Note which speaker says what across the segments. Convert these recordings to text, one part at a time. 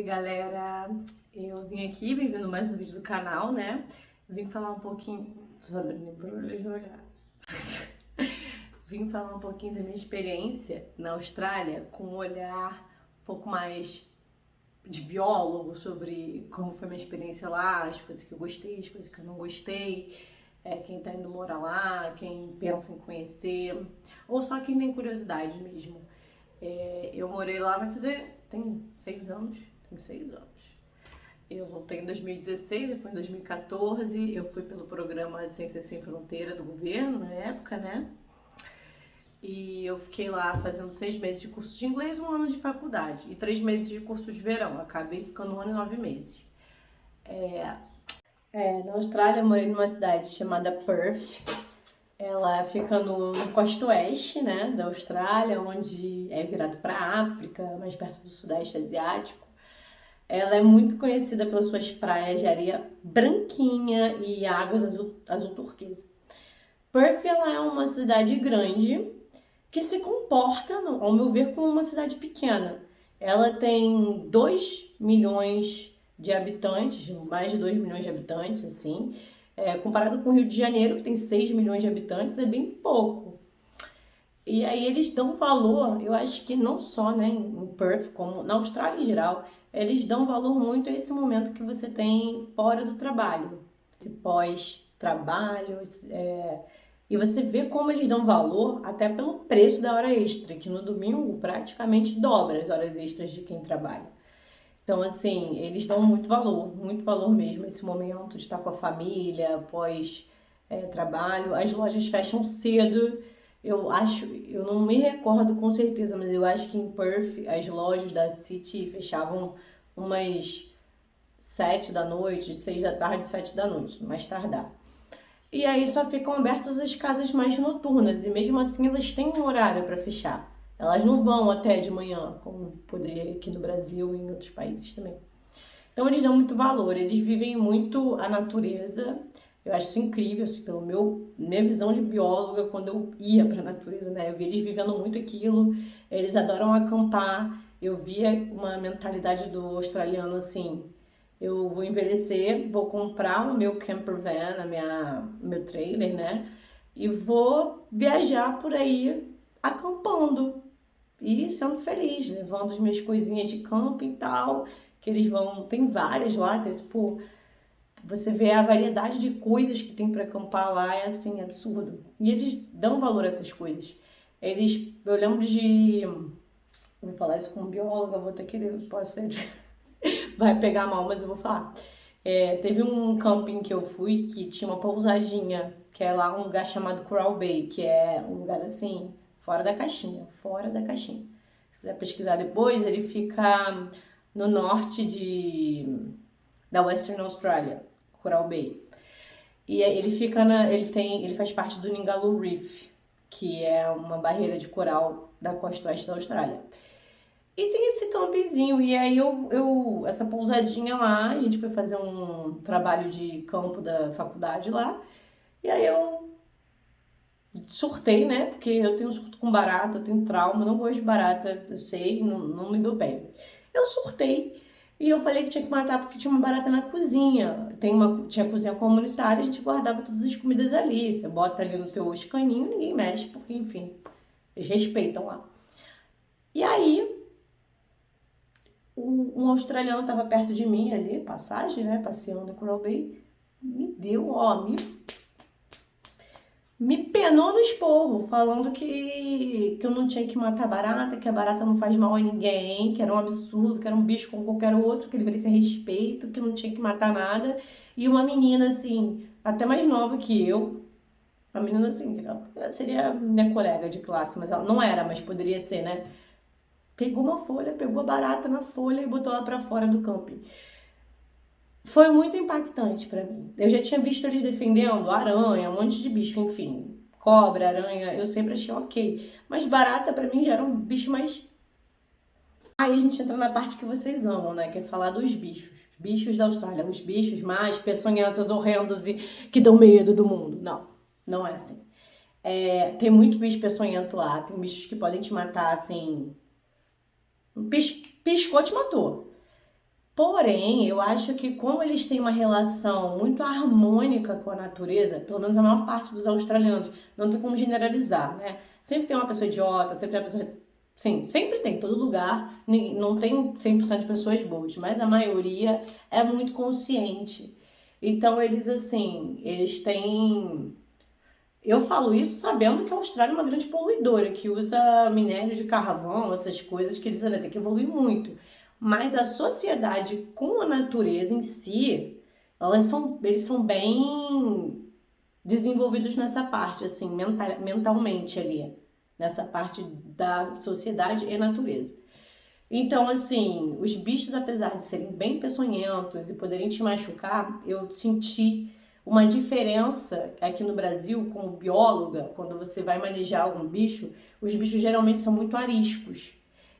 Speaker 1: Galera, eu vim aqui, bem-vindo mais um vídeo do canal, né? Vim falar um pouquinho sobre embrulho de olhar. Vim falar um pouquinho da minha experiência na Austrália com um olhar um pouco mais de biólogo sobre como foi minha experiência lá, as coisas que eu gostei, as coisas que eu não gostei, quem tá indo morar lá, quem pensa em conhecer, ou só quem tem curiosidade mesmo. Eu morei lá, tem 6 anos. Tem 6 anos. Eu voltei em 2016, eu fui em 2014, eu fui pelo programa Ciências Sem Fronteira do governo na época, né? E eu fiquei lá fazendo 6 meses de curso de inglês, 1 ano de faculdade e 3 meses de curso de verão. Acabei ficando 1 ano e 9 meses. Na Austrália, eu morei numa cidade chamada Perth. Ela fica no costa oeste, né, da Austrália, onde é virado para a África, mais perto do Sudeste Asiático. Ela é muito conhecida pelas suas praias de areia branquinha e águas azul turquesa. Perth ela é uma cidade grande que se comporta, ao meu ver, como uma cidade pequena. Ela tem 2 milhões de habitantes, mais de 2 milhões de habitantes, assim. Comparado com o Rio de Janeiro, que tem 6 milhões de habitantes, é bem pouco. E aí eles dão valor, eu acho que não só, né, em Perth, como na Austrália em geral, eles dão valor muito a esse momento que você tem fora do trabalho, esse pós-trabalho, e você vê como eles dão valor até pelo preço da hora extra, que no domingo praticamente dobra as horas extras de quem trabalha. Então, assim, eles dão muito valor mesmo, esse momento de estar com a família, pós-trabalho. As lojas fecham cedo. Eu não me recordo com certeza, mas eu acho que em Perth as lojas da City fechavam umas 7 da noite, 6 da tarde, 7 da noite, mais tardar. E aí só ficam abertas as casas mais noturnas, e mesmo assim elas têm um horário para fechar. Elas não vão até de manhã, como poderia aqui no Brasil e em outros países também. Então eles dão muito valor, eles vivem muito a natureza. Eu acho isso incrível, assim, pela minha visão de bióloga, quando eu ia para a natureza, né? Eu vi eles vivendo muito aquilo, eles adoram acampar. Eu via uma mentalidade do australiano assim: eu vou envelhecer, vou comprar o meu camper van, meu trailer, né? E vou viajar por aí acampando e sendo feliz, levando as minhas coisinhas de camping e tal, que eles vão, tem várias lá, você vê a variedade de coisas que tem para acampar lá, é assim, absurdo. E eles dão valor a essas coisas. Eu lembro vou falar isso como bióloga, vou até querer, posso ser, vai pegar mal, mas eu vou falar. Teve um camping que eu fui que tinha uma pousadinha, que é lá um lugar chamado Coral Bay, que é um lugar assim, fora da caixinha, fora da caixinha. Se quiser pesquisar depois, ele fica no norte da Western Australia, Coral Bay. E ele faz parte do Ningaloo Reef, que é uma barreira de coral da costa oeste da Austrália. E tem esse campinzinho, e aí essa pousadinha lá, a gente foi fazer um trabalho de campo da faculdade lá, e aí eu surtei, né, porque eu tenho surto com barata, eu tenho trauma, não gosto de barata, eu sei, não me dou bem. Eu surtei, e eu falei que tinha que matar porque tinha uma barata na cozinha, tinha cozinha comunitária, a gente guardava todas as comidas ali, você bota ali no teu escaninho, ninguém mexe, porque enfim, eles respeitam lá. E aí, um australiano estava perto de mim ali, passagem, né, passeando em Coral Bay, me deu, ó, me penou no esporro, falando que eu não tinha que matar barata, que a barata não faz mal a ninguém, que era um absurdo, que era um bicho como qualquer outro, que ele merecia respeito, que não tinha que matar nada. E uma menina, assim, até mais nova que eu, uma menina assim, que ela seria minha colega de classe, mas ela não era, mas poderia ser, né? Pegou uma folha, pegou a barata na folha e botou ela pra fora do camping. Foi muito impactante pra mim. Eu já tinha visto eles defendendo aranha, um monte de bicho, enfim. Cobra, aranha, eu sempre achei ok. Mas barata pra mim já era um bicho mais... Aí a gente entra na parte que vocês amam, né? Que é falar dos bichos. Bichos da Austrália, os bichos mais peçonhentos, horrendos e que dão medo do mundo. Não, não é assim. Tem muito bicho peçonhento lá, tem bichos que podem te matar assim... Piscou, te matou. Porém, eu acho que como eles têm uma relação muito harmônica com a natureza, pelo menos a maior parte dos australianos, não tem como generalizar, né? Sempre tem uma pessoa idiota, sempre tem uma pessoa... Sim, sempre tem, em todo lugar, não tem 100% de pessoas boas, mas a maioria é muito consciente. Então, eles, assim, eles têm... Eu falo isso sabendo que a Austrália é uma grande poluidora, que usa minério de carvão, essas coisas que eles ainda têm que evoluir muito. Mas a sociedade com a natureza em si, eles são bem desenvolvidos nessa parte, assim, mentalmente ali, nessa parte da sociedade e natureza. Então, assim, os bichos, apesar de serem bem peçonhentos e poderem te machucar, eu senti uma diferença aqui no Brasil, como bióloga, quando você vai manejar algum bicho, os bichos geralmente são muito ariscos.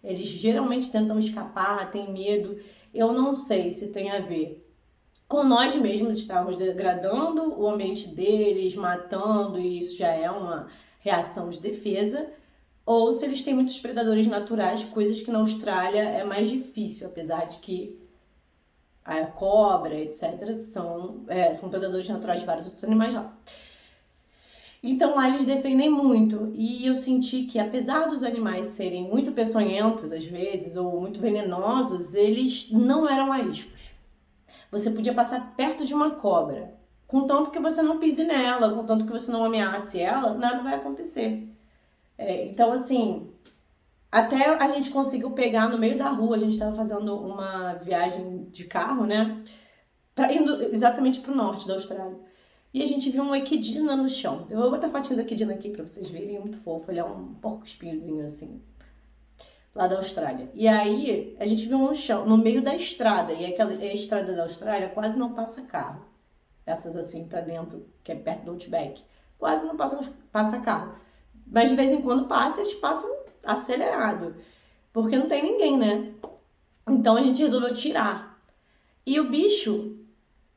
Speaker 1: Eles geralmente tentam escapar, têm medo. Eu não sei se tem a ver com nós mesmos estarmos degradando o ambiente deles, matando, e isso já é uma reação de defesa, ou se eles têm muitos predadores naturais, coisas que na Austrália é mais difícil, apesar de que a cobra, etc., são predadores naturais de vários outros animais lá. Então lá eles defendem muito, e eu senti que apesar dos animais serem muito peçonhentos às vezes, ou muito venenosos, eles não eram ariscos. Você podia passar perto de uma cobra, contanto que você não pise nela, contanto que você não ameace ela, nada vai acontecer. Então assim, até a gente conseguiu pegar no meio da rua, a gente estava fazendo uma viagem de carro, né? Indo exatamente para o norte da Austrália. E a gente viu uma equidna no chão. Eu vou botar a fotinha da equidna aqui para vocês verem, é muito fofo. Ele é um porco-espinhozinho assim, lá da Austrália. E aí a gente viu um chão no meio da estrada, e a estrada da Austrália quase não passa carro. Essas assim para dentro, que é perto do Outback. Quase não passa carro. Mas de vez em quando passa, eles passam acelerado. Porque não tem ninguém, né? Então a gente resolveu tirar. E o bicho,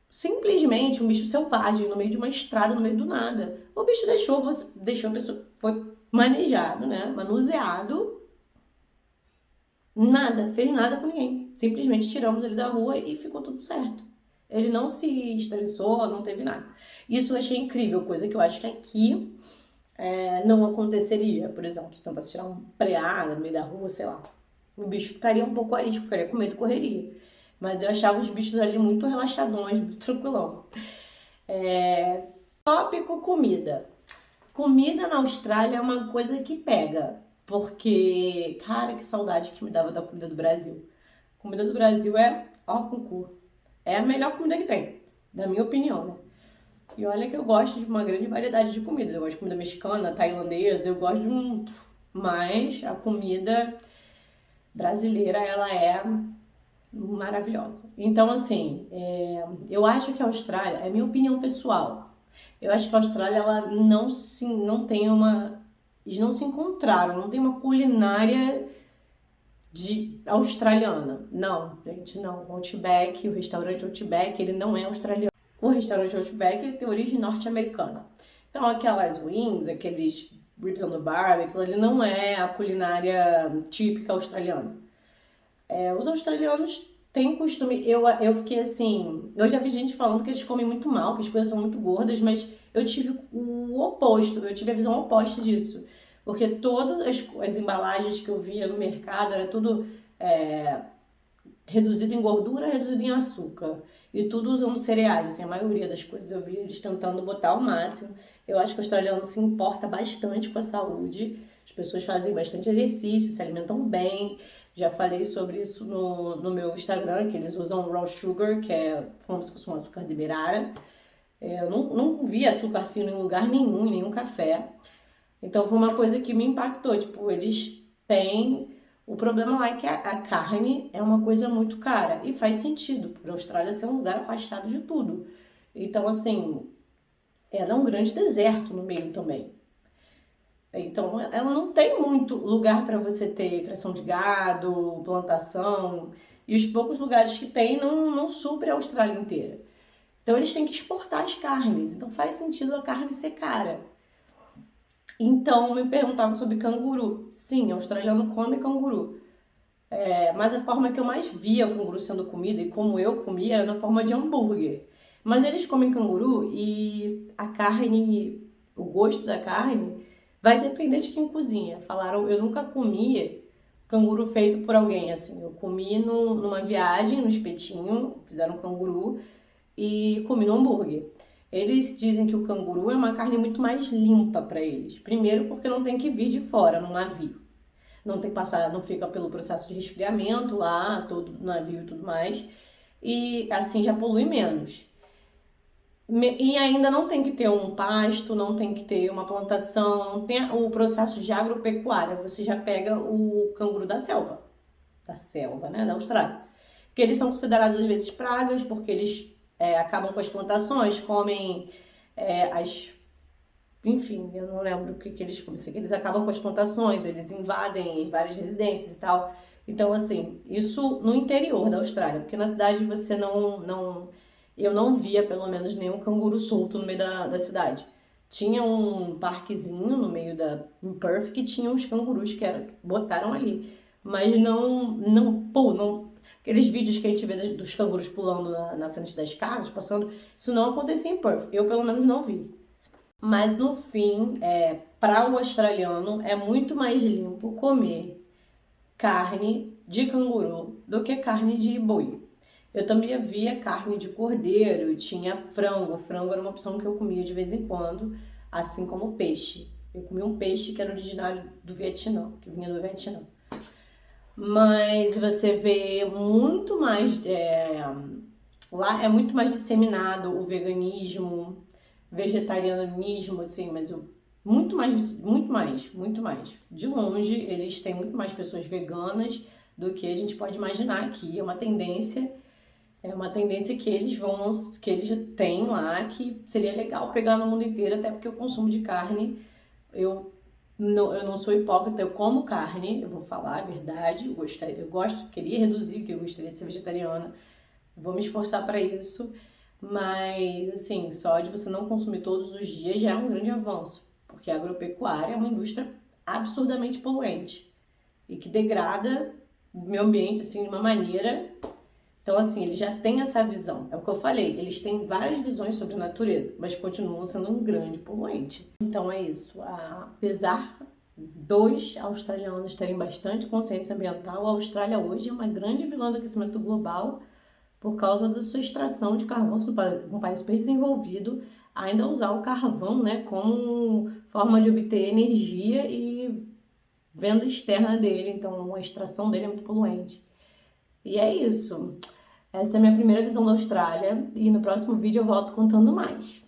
Speaker 1: simplesmente um bicho selvagem, no meio de uma estrada, no meio do nada. O bicho deixou a pessoa, foi manejado, né? Manuseado. Nada, fez nada com ninguém. Simplesmente tiramos ele da rua e ficou tudo certo. Ele não se estressou, não teve nada. Isso eu achei incrível, coisa que eu acho que aqui não aconteceria. Por exemplo, se tentasse tirar um preá no meio da rua, sei lá. O bicho ficaria um pouco arisco, ficaria com medo e correria. Mas eu achava os bichos ali muito relaxadões, muito tranquilão. Tópico comida. Comida na Austrália é uma coisa que pega. Porque, cara, que saudade que me dava da comida do Brasil. A comida do Brasil é ó com cu. É a melhor comida que tem, na minha opinião, né? E olha que eu gosto de uma grande variedade de comidas. Eu gosto de comida mexicana, tailandesa, eu gosto de um... Mas a comida brasileira, ela é maravilhosa. Então, assim, eu acho que a Austrália, é minha opinião pessoal, eu acho que a Austrália, ela não tem uma... Eles não se encontraram, não tem uma culinária australiana. Não, gente, não. O Outback, o restaurante Outback, ele não é australiano. O restaurante Outback, ele tem origem norte-americana. Então, aquelas wings, aqueles ribs on the barbie, aquilo ali não é a culinária típica australiana. Os australianos têm costume... Eu fiquei assim... Eu já vi gente falando que eles comem muito mal, que as coisas são muito gordas, mas eu tive o oposto. Eu tive a visão oposta disso. Porque todas as embalagens que eu via no mercado era tudo reduzido em gordura, reduzido em açúcar. E tudo usando cereais, assim, a maioria das coisas eu via eles tentando botar ao máximo. Eu acho que o australiano se importa bastante com a saúde. As pessoas fazem bastante exercício, se alimentam bem. Já falei sobre isso no meu Instagram, que eles usam raw sugar, que é como se fosse um açúcar demerara. Eu não vi açúcar fino em lugar nenhum, em nenhum café. Então foi uma coisa que me impactou, tipo, eles têm... O problema lá é que a carne é uma coisa muito cara, e faz sentido, para a Austrália ser um lugar afastado de tudo. Então, assim, ela é um grande deserto no meio também. Então, ela não tem muito lugar para você ter criação de gado, plantação, e os poucos lugares que tem não suprem a Austrália inteira. Então, eles têm que exportar as carnes, então faz sentido a carne ser cara. Então, me perguntavam sobre canguru. Sim, australiano come canguru. Mas a forma que eu mais via o canguru sendo comido e como eu comia era na forma de hambúrguer. Mas eles comem canguru e a carne, o gosto da carne, vai depender de quem cozinha. Falaram, eu nunca comi canguru feito por alguém, assim. Eu comi numa viagem, no espetinho, fizeram canguru e comi no hambúrguer. Eles dizem que o canguru é uma carne muito mais limpa para eles. Primeiro porque não tem que vir de fora no navio. Não tem que passar, não fica pelo processo de resfriamento lá, todo o navio e tudo mais. E assim já polui menos. E ainda não tem que ter um pasto, não tem que ter uma plantação, não tem o processo de agropecuária. Você já pega o canguru da selva, né, da Austrália. Que eles são considerados às vezes pragas, porque eles acabam com as plantações, comem as... Enfim, eu não lembro o que eles comem. Sei que eles acabam com as plantações, eles invadem várias residências e tal. Então, assim, isso no interior da Austrália, porque na cidade você eu não via, pelo menos, nenhum canguru solto no meio da cidade. Tinha um parquezinho no meio em Perth que tinha uns cangurus que botaram ali. Mas aqueles vídeos que a gente vê dos cangurus pulando na frente das casas, passando, isso não acontecia em Perth. Eu, pelo menos, não vi. Mas no fim, para o australiano, é muito mais limpo comer carne de canguru do que carne de boi. Eu também via carne de cordeiro, tinha frango. Frango era uma opção que eu comia de vez em quando, assim como peixe. Eu comia um peixe que era originário do Vietnã, que vinha do Vietnã. Mas você vê muito mais... lá é muito mais disseminado o veganismo, vegetarianismo, assim, mas muito mais, muito mais, muito mais. De longe, eles têm muito mais pessoas veganas do que a gente pode imaginar aqui. É uma tendência que que eles têm lá, que seria legal pegar no mundo inteiro, até porque o consumo de carne, eu não sou hipócrita, eu como carne, eu vou falar a verdade, queria reduzir, que eu gostaria de ser vegetariana, vou me esforçar para isso, mas assim, só de você não consumir todos os dias já é um grande avanço, porque a agropecuária é uma indústria absurdamente poluente e que degrada o meio ambiente assim de uma maneira. Então, assim, eles já têm essa visão. É o que eu falei, eles têm várias visões sobre a natureza, mas continuam sendo um grande poluente. Então é isso. Apesar dos australianos terem bastante consciência ambiental, a Austrália hoje é uma grande vilã do aquecimento global por causa da sua extração de carvão, um país super desenvolvido, ainda usar o carvão, né, como forma de obter energia e venda externa dele. Então, a extração dele é muito poluente. E é isso. Essa é a minha primeira visão da Austrália e no próximo vídeo eu volto contando mais.